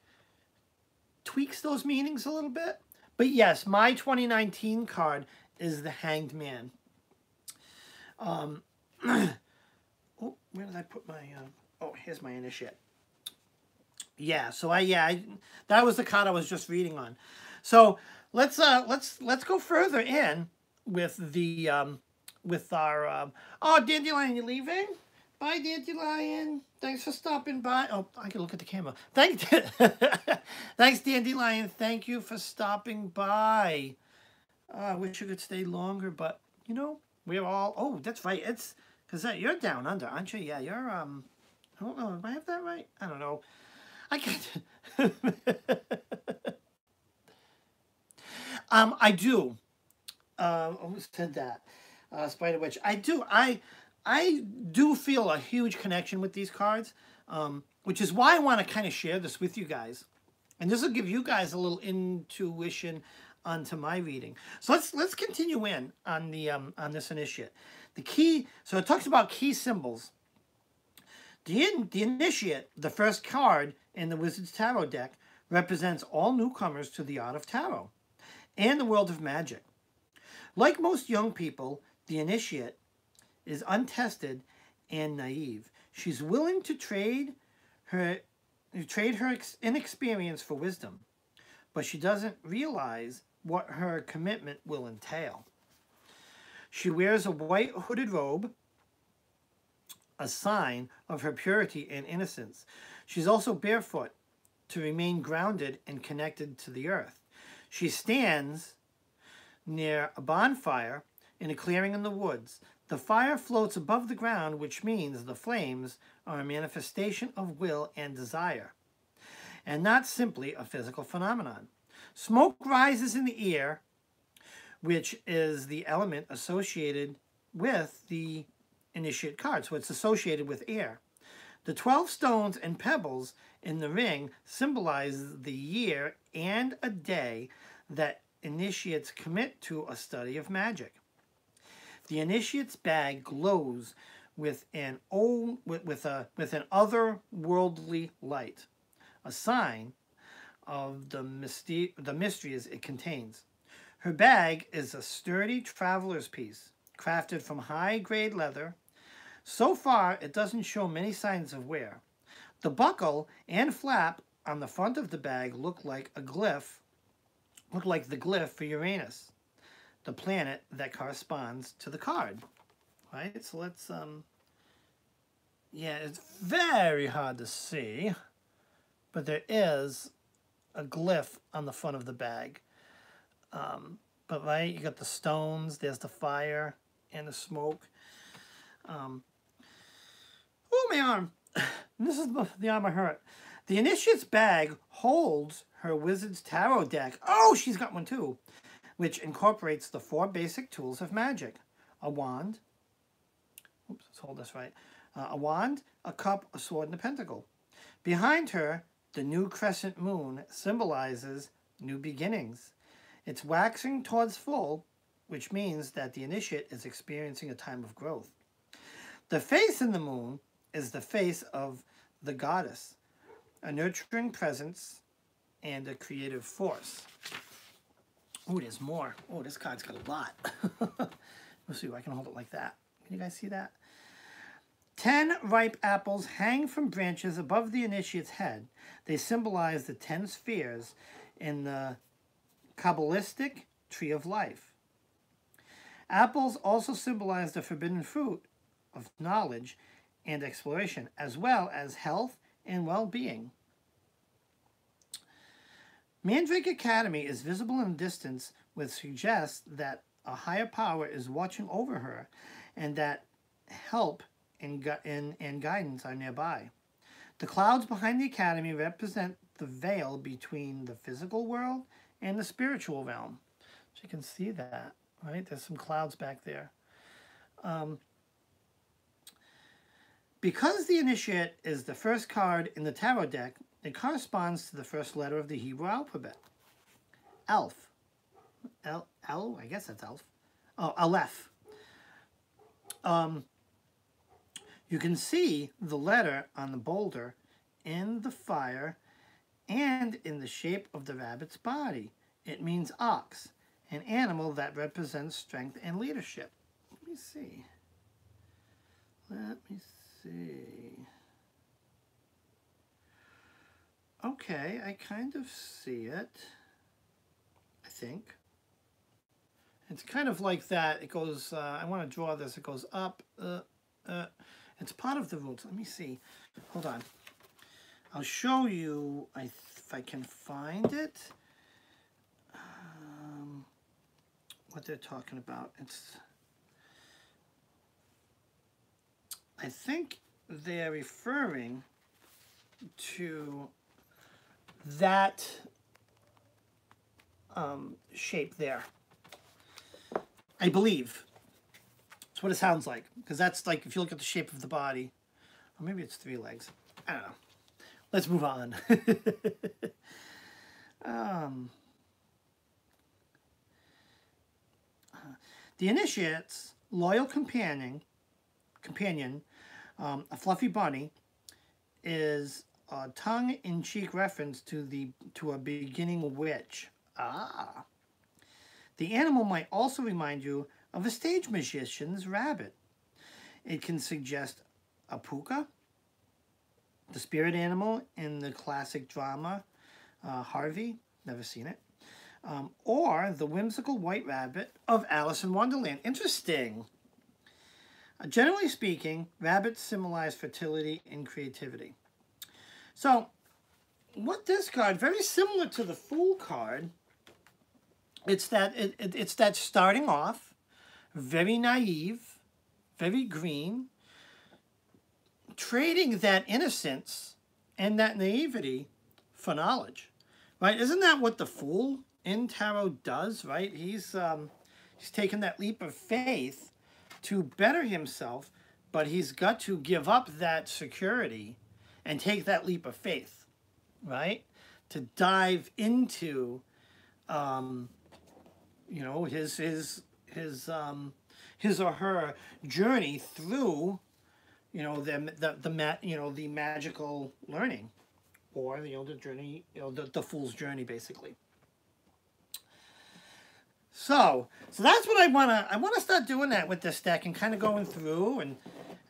tweaks those meanings a little bit. But yes, my 2019 card is the Hanged Man. Oh, where did I put my... oh, here's my initiate. Yeah, so that was the card I was just reading on. So let's go further in with the with our oh, Dandelion, you leaving? Bye, Dandelion. Thanks for stopping by. Oh, I can look at the camera. Thanks, Dandelion. Thank you for stopping by. I wish you could stay longer, but you know we're all. Oh, that's right. It's because you're down under, aren't you? Yeah, you're I don't know. Do I have that right? I don't know. I can't. I do. Who said that? Spider Witch. I do. I do feel a huge connection with these cards, which is why I want to kind of share this with you guys, and this will give you guys a little intuition onto my reading. So let's continue in on the on this initiate. The key. So it talks about key symbols. The initiate, the first card in the Wizard's Tarot deck, represents all newcomers to the art of tarot and the world of magic. Like most young people, the initiate is untested and naive. She's willing to trade her inexperience for wisdom, but she doesn't realize what her commitment will entail. She wears a white hooded robe, a sign of her purity and innocence. She's also barefoot to remain grounded and connected to the earth. She stands near a bonfire in a clearing in the woods. The fire floats above the ground, which means the flames are a manifestation of will and desire, and not simply a physical phenomenon. Smoke rises in the air, which is the element associated with the initiate card, so it's associated with air. The 12 stones and pebbles in the ring symbolize the year and a day that initiates commit to a study of magic. The initiate's bag glows with an otherworldly light, a sign of the mysteries it contains. Her bag is a sturdy traveler's piece, crafted from high-grade leather. So far, it doesn't show many signs of wear. The buckle and flap on the front of the bag look like the glyph for Uranus, the planet that corresponds to the card. Right? So let's yeah, it's very hard to see, but there is a glyph on the front of the bag. But right, you got the stones, there's the fire and the smoke. Oh, my arm. This is the arm I hurt. The initiate's bag holds her Wizard's Tarot deck. Oh, she's got one too, which incorporates the 4 basic tools of magic. A wand. Oops, let's hold this right. A wand, a cup, a sword, and a pentacle. Behind her, the new crescent moon symbolizes new beginnings. It's waxing towards full, which means that the initiate is experiencing a time of growth. The face in the moon is the face of the goddess, a nurturing presence and a creative force. Oh, there's more. Oh, this card's got a lot. Let's see if I can hold it like that. Can you guys see that? 10 ripe apples hang from branches above the initiate's head. They symbolize the 10 spheres in the Kabbalistic tree of life. Apples also symbolize the forbidden fruit of knowledge and exploration, as well as health and well-being. Mandrake Academy is visible in the distance, which suggests that a higher power is watching over her and that help and guidance are nearby. The clouds behind the academy represent the veil between the physical world and the spiritual realm. So you can see that, right? There's some clouds back there. Because the initiate is the first card in the tarot deck, It corresponds to the first letter of the Hebrew alphabet. Elf. I guess that's elf. Oh, Aleph. You can see the letter on the boulder in the fire and in the shape of the rabbit's body. It means ox, an animal that represents strength and leadership. Let me see. Okay, I kind of see it, I think. It's kind of like that. It goes, I want to draw this. It goes up, it's part of the roots. Let me see. Hold on. I'll show you if I can find it. What they're talking about. I think they're referring to that shape there. I believe. That's what it sounds like. Because that's like, if you look at the shape of the body, or maybe it's 3 legs. I don't know. Let's move on. The initiate's loyal companion, a fluffy bunny, is a tongue-in-cheek reference to a beginning witch. Ah. The animal might also remind you of a stage magician's rabbit. It can suggest a puka, the spirit animal in the classic drama Harvey, never seen it, or the whimsical white rabbit of Alice in Wonderland. Interesting. Generally speaking, rabbits symbolize fertility and creativity. So, what this card, very similar to the Fool card, it's that starting off, very naive, very green, trading that innocence and that naivety for knowledge, right? Isn't that what the Fool in tarot does, right? He's taken that leap of faith to better himself, but he's got to give up that security and take that leap of faith, right? To dive into, you know, his or her journey through, you know, the magical learning, or the journey, the Fool's journey, basically. So that's what I wanna start doing that with this deck and kind of going through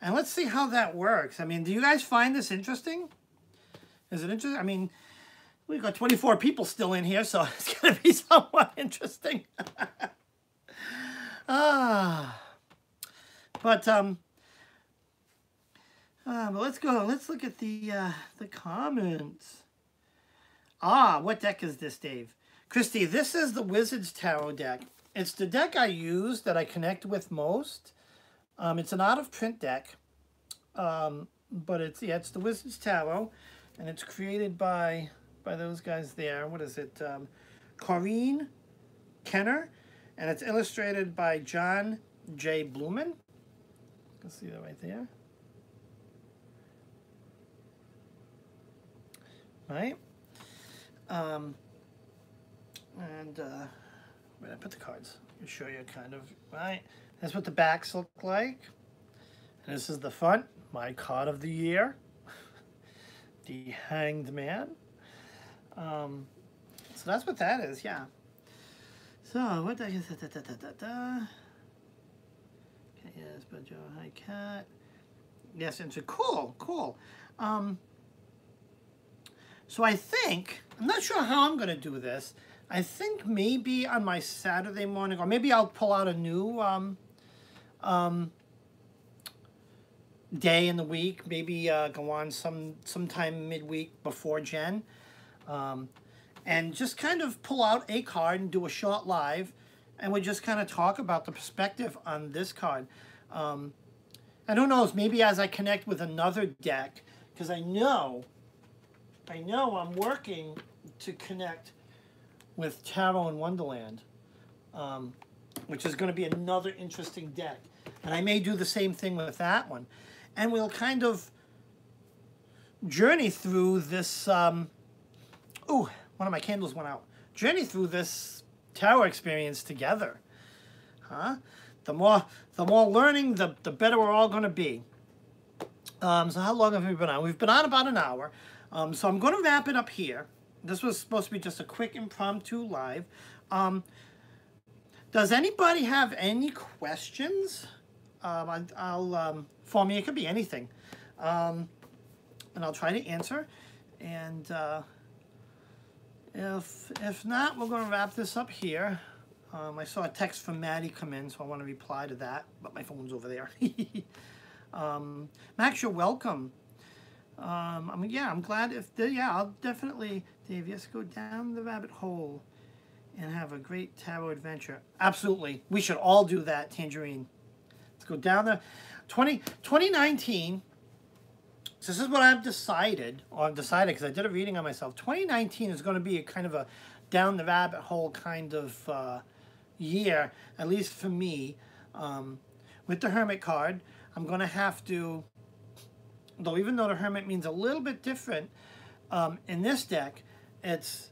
and let's see how that works. I mean, do you guys find this interesting? Is it interesting? I mean, we've got 24 people still in here, so it's gonna be somewhat interesting. But let's go. Let's look at the comments. What deck is this, Dave? Christy, this is the Wizard's Tarot deck. It's the deck I use that I connect with most. It's an out-of-print deck, but it's the Wizard's Tarot, and it's created by those guys there. What is it? Corrine Kenner, and it's illustrated by John J. Blumen. You can see that right there. Right? Where did I put the cards? I'll show you kind of, right? That's what the backs look like. And this is the front, my card of the year. The Hanged Man. So that's what that is, yeah. So, what the... Okay, yes, but Joe, hi, cat. Yes, and so cool. So I think, I'm not sure how I'm going to do this. I think maybe on my Saturday morning, or maybe I'll pull out a new day in the week. Maybe go on sometime midweek before Jen. And just kind of pull out a card and do a short live. And we just kind of talk about the perspective on this card. And who knows, maybe as I connect with another deck, because I know I'm working to connect with Tarot in Wonderland, which is going to be another interesting deck. And I may do the same thing with that one. And we'll kind of journey through this. Ooh, one of my candles went out. Journey through this tarot experience together, huh? The more learning, the better we're all going to be. So how long have we been on? We've been on about an hour. So I'm going to wrap it up here. This was supposed to be just a quick impromptu live. Does anybody have any questions? I'll for me, it could be anything, and I'll try to answer. And if not, we're going to wrap this up here. I saw a text from Maddie come in, so I want to reply to that, but my phone's over there. Max, you're welcome. I mean, yeah, I'm glad I'll definitely, Dave, yes, go down the rabbit hole and have a great tarot adventure. Absolutely. We should all do that, Tangerine. Let's go down the 2019. So this is what I've decided because I did a reading on myself. 2019 is going to be a kind of a down the rabbit hole kind of year, at least for me. With the Hermit card, I'm going to have to, though even though the Hermit means a little bit different in this deck, it's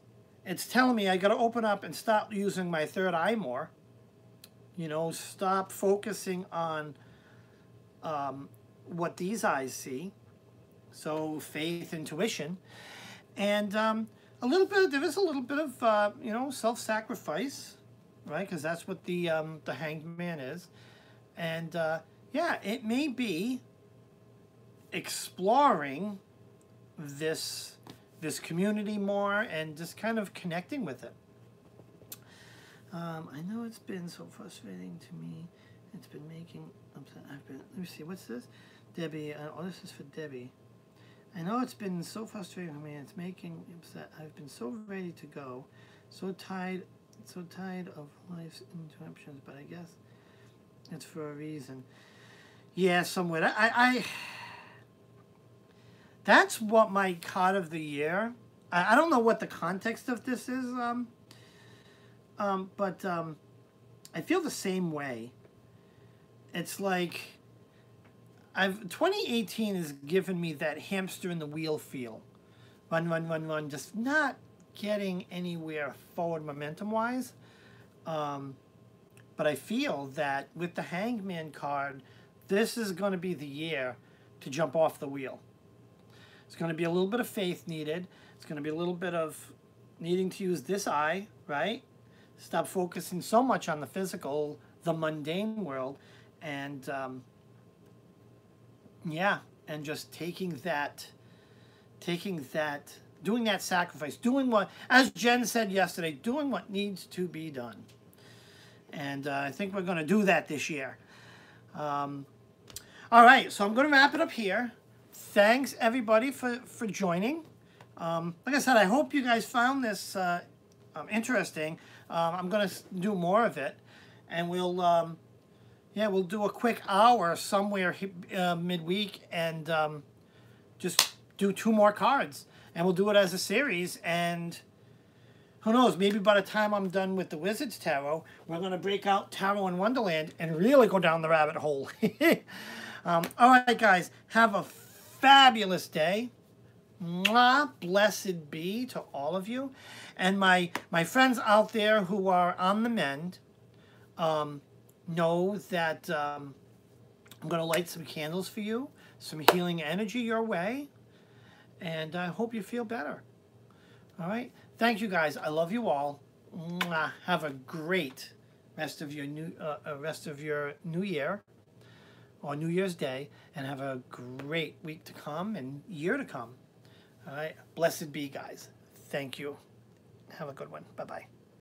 telling me I got to open up and stop using my third eye more. You know, stop focusing on what these eyes see. So faith, intuition, and there is a little bit of you know, self-sacrifice, right? Because that's what the Hanged Man is, and yeah, it may be exploring this community more and just kind of connecting with it. I know it's been so frustrating to me. It's been making upset. Let me see, what's this? Debbie. Oh, this is for Debbie. I know it's been so frustrating for me. It's making me upset. I've been so ready to go, so tired of life's interruptions. But I guess it's for a reason. Yeah, somewhat. That's what my card of the year. I don't know what the context of this is. But I feel the same way. It's like 2018 has given me that hamster in the wheel feel. Run, run, run, run. Just not getting anywhere forward momentum-wise. But I feel that with the Hanged Man card, this is going to be the year to jump off the wheel. It's going to be a little bit of faith needed. It's going to be a little bit of needing to use this eye, right? Stop focusing so much on the physical, the mundane world, and yeah, and just doing that sacrifice, doing what, as Jen said yesterday, doing what needs to be done. And I think we're going to do that this year. All right, so I'm going to wrap it up here. Thanks, everybody, for joining. Like I said, I hope you guys found this interesting. I'm going to do more of it. And we'll do a quick hour somewhere midweek and just do 2 more cards. And we'll do it as a series. And who knows, maybe by the time I'm done with the Wizards Tarot, we're going to break out Tarot in Wonderland and really go down the rabbit hole. All right, guys, have a fabulous day. Mwah, blessed be to all of you. And my friends out there who are on the mend, know that I'm going to light some candles for you, some healing energy your way, and I hope you feel better. All right? Thank you, guys. I love you all. Mwah. Have a great rest of your new year or New Year's Day, and have a great week to come and year to come. All right? Blessed be, guys. Thank you. Have a good one. Bye-bye.